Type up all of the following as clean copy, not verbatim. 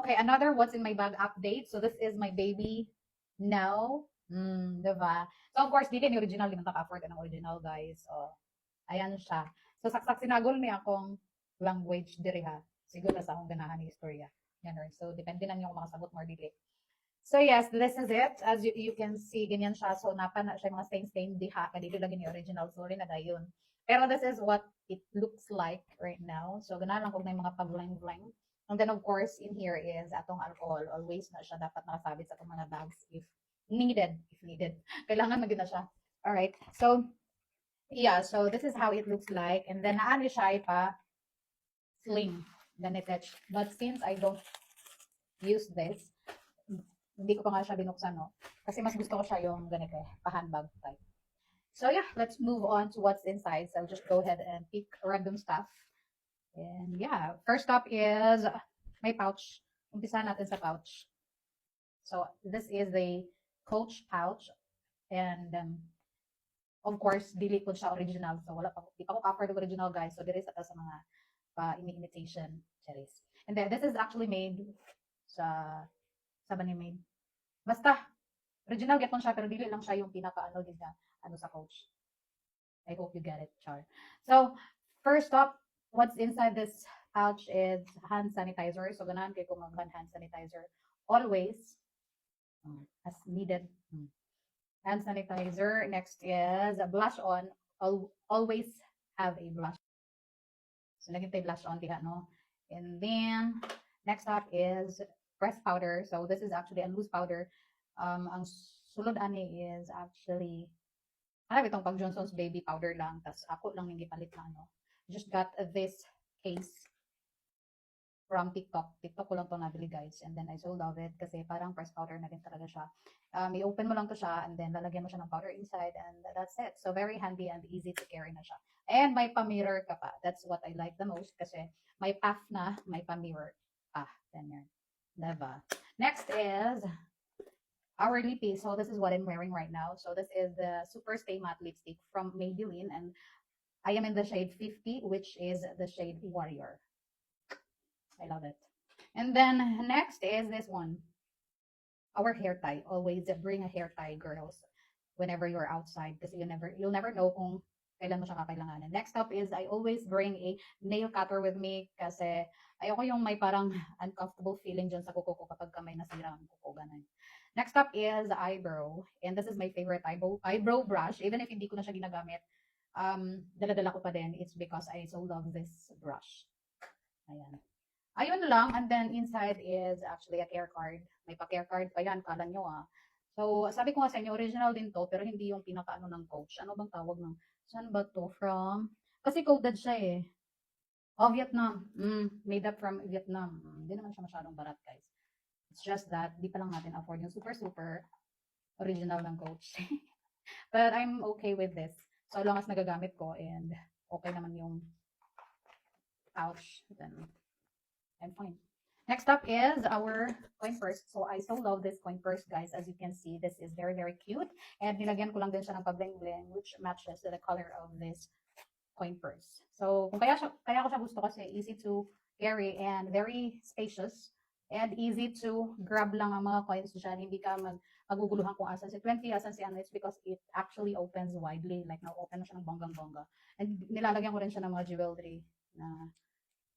Okay, another what's in my bag update. So this is my baby now. Diba? So of course, di din original, di man taka-afford ng original, guys. So, ayan siya. So saksak sinagol niya akong language diri ha. Siguro sa akong ganahan ni istorya. Yan, right? So depende na niyo kung makasabot more dili. So yes, this is it. As you can see, ganyan siya. So napa na siya mga stain diha. Kadito lagi ni original. Sorry na dayon. Pero this is what it looks like right now. So ganahan lang kog na yung mga pag-bling-bling. And then of course, in here is atong alcohol. Always na siya dapat nakasabit sa atong mga bags if needed. If needed. Kailangan maging na siya. Alright. So, yeah. So this is how it looks like. And then naano siya pa sling. Ganitech. But since I don't use this, hindi ko pa nga siya binuksan, no? Kasi mas gusto ko siya yung ganito, pa-handbag type. So yeah, let's move on to what's inside. So I'll just go ahead and pick random stuff. And yeah, first up is my pouch. Umpisa natin sa pouch. So this is the Coach pouch. And of course, dili po siya original. So wala pa, di pa ko offer the original, guys. So there is sa mga pa-imitation cherries. And then this is actually made sa ba ni made? Basta, original get siya, pero dili lang siya yung pinaka-ano din na, ano sa Coach. I hope you get it, Char. So, first up, what's inside this pouch is hand sanitizer. So, ganahan kayo kung hand sanitizer. Always, as needed. Hand sanitizer. Next is a blush on. Always have a blush. So, naging tayo blush on diha, no? And then, next up is pressed powder. So, this is actually a loose powder. Ang sulod ani is actually itong pang Johnson's baby powder lang, tas ako lang yung gipalit na ano. Just got this case from TikTok ko lang to nabili, guys, and then I so love it kasi parang pressed powder na din talaga siya. I-open mo lang to siya and then lalagyan mo siya ng powder inside and that's it. So very handy and easy to carry na siya. And may pa-mirror ka pa. That's what I like the most kasi may path na, may pa-mirror pa. Ganyan. Diba? Next is our lippy. So this is what I'm wearing right now. So this is the Super Stay Matte lipstick from Maybelline, and I am in the shade 50, which is the shade Warrior. I love it. And then next is this one, our hair tie. Always bring a hair tie, girls, whenever you're outside, kasi you'll never know kung kailan mo siya kakailanganin. Next up is I always bring a nail cutter with me kasi ayoko yung may parang uncomfortable feeling dyan sa kuko ko kapag may nasira ang kuko, ganun. Next up is eyebrow. And this is my favorite eyebrow brush. Even if hindi ko na siya ginagamit, dala-dala ko pa din. It's because I so love this brush. Ayan. Ayun lang. And then inside is actually a care card. May pa-care card pa yan. Kala nyo ah. So, sabi ko nga sa inyo, original din to, pero hindi yung pinaka-ano ng Coach. Ano bang tawag ng, saan ba to? From, kasi coded siya eh. Oh, Vietnam. Made up from Vietnam. Hindi naman siya masyadong barat, guys. It's just that, di pa lang natin afford yung super original ng Coach. But I'm okay with this. So long as nagagamit ko and okay naman yung pouch, then I'm fine. Next up is our coin purse. So I so love this coin purse, guys. As you can see, this is very cute. And nilagyan ko lang din siya ng pa-bling-bling, which matches the color of this coin purse. So kung kaya ko siya gusto kasi easy to carry and very spacious. And easy to grab lang ang mga coins dyan. Hindi ka maguguluhan kung asan si 20, asan si ano. It's because it actually opens widely. Like, na-open na siya ng bonggang-bongga. And nilalagyan ko rin siya ng mga jewelry na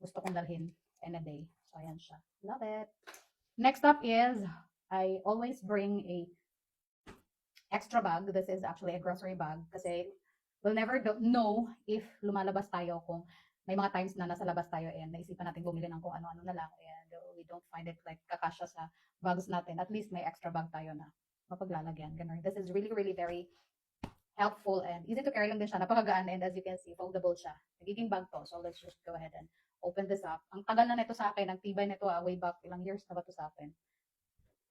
gusto kong dalhin in a day. So, ayan siya. Love it. Next up is, I always bring a extra bag. This is actually a grocery bag. Kasi, we'll never know if lumalabas tayo kung may mga times na nasa labas tayo and naisipan natin bumili ng kung ano-ano na lang and we don't find it like kakasya sa bags natin. At least may extra bag tayo na mapaglalagyan. Ganun. This is really very helpful and easy to carry lang din siya. Napakagaan and as you can see, foldable siya. Nagiging bag to. So let's just go ahead and open this up. Ang tagal na nito sa akin. Ang tibay nito way back. Ilang years na ba to sa akin?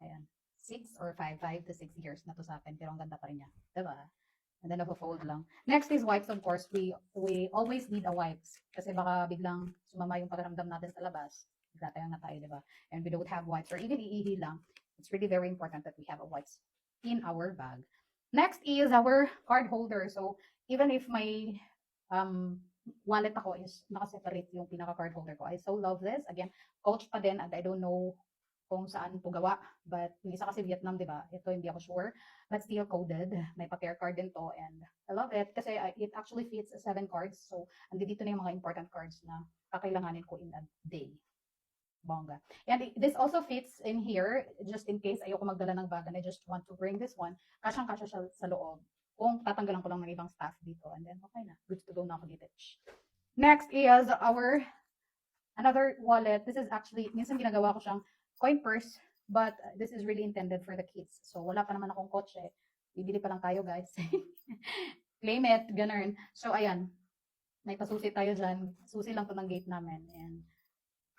Ayan. 6 or 5 to 6 years na to sa akin. Pero ang ganda pa rin niya. Diba? And then nag-fold lang. Next is wipes, of course. We always need a wipes. Kasi baka biglang sumama yung pakiramdam natin sa labas. Bigla tayong na tayo, diba? And we don't have wipes or even iihi lang. It's really very important that we have a wipes in our bag. Next is our card holder. So, even if my wallet ako is nakaseparate yung pinaka-card holder ko. I so love this. Again, Coach pa din and I don't know kung saan po gawa. But yung isa kasi Vietnam, di ba? Ito hindi ako sure. But still coded. May pa-pair card din to. And I love it kasi it actually fits 7 cards. So, andito na yung mga important cards na kakailanganin ko in a day. Bongga. And this also fits in here, just in case ayoko magdala ng bag and I just want to bring this one. Kasyang-kasya siya sa loob. Kung tatanggalan ko lang ng ibang stuff dito. And then, okay na. Good to go na ako dito. Next is our another wallet. This is actually, minsan ginagawa ko siyang coin purse, but this is really intended for the kids. So, wala pa naman akong kotse. Bibili pa lang tayo, guys. Claim it, ganun. So, ayan. May pasusi tayo dyan. Susi lang to ng gate namin. And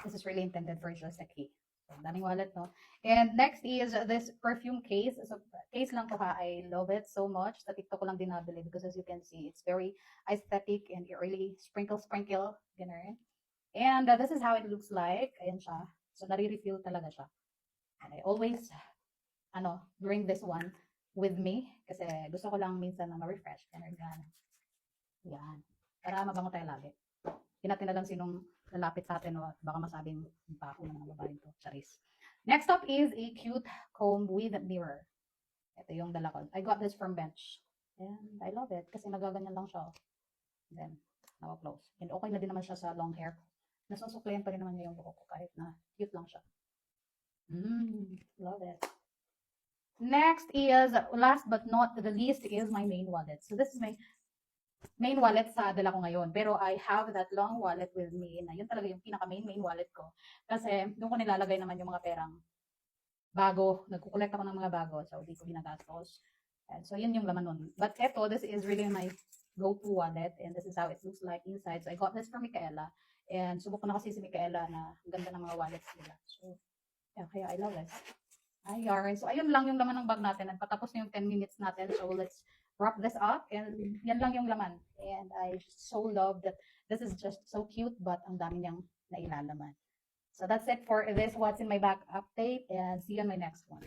this is really intended for just a key. So, daming wallet, no? And next is this perfume case. So, case lang to ha. I love it so much. Sa TikTok ko lang din nabili because as you can see, it's very aesthetic and it really sprinkle, ganun. And this is how it looks like. Ayan siya. So, nare-refill talaga siya. And I always, bring this one with me. Kasi gusto ko lang minsan na ma-refresh. Yan. Para mabango tayo lagi. Hindi natin alam sinong lalapit sa atin o baka masabing bako ng mga babaeng to. Charis. Next up is a cute comb with mirror. Ito yung dala ko. I got this from Bench. And I love it kasi nagaganyan lang siya. Then, now close. And okay na din naman siya sa long hair. Nasusuklayan pa rin naman niya yung buhok ko kahit na cute lang siya. Love it. Next is, last but not the least, is my main wallet. So this is my main wallet sa dala ko ngayon. Pero I have that long wallet with me na yun talaga yung pinaka-main wallet ko. Kasi doon ko nilalagay naman yung mga perang bago. Nagkukolekt ako ng mga bago. So, di ko ginagastos. And so, yun yung laman nun. But eto, this is really my go-to wallet. And this is how it looks like inside. So, I got this from Micaela. And subok ko na kasi si Micaela na ang ganda ng mga wallets nila. So, yeah, kaya I love this. Ayun. So, ayun lang yung laman ng bag natin. Nagpatapos na yung 10 minutes natin. So, let's wrap this up. And yan lang yung laman. And I so love that this is just so cute. But ang dami niyang nailalaman. So, that's it for this What's in My Bag update. And see you on my next one.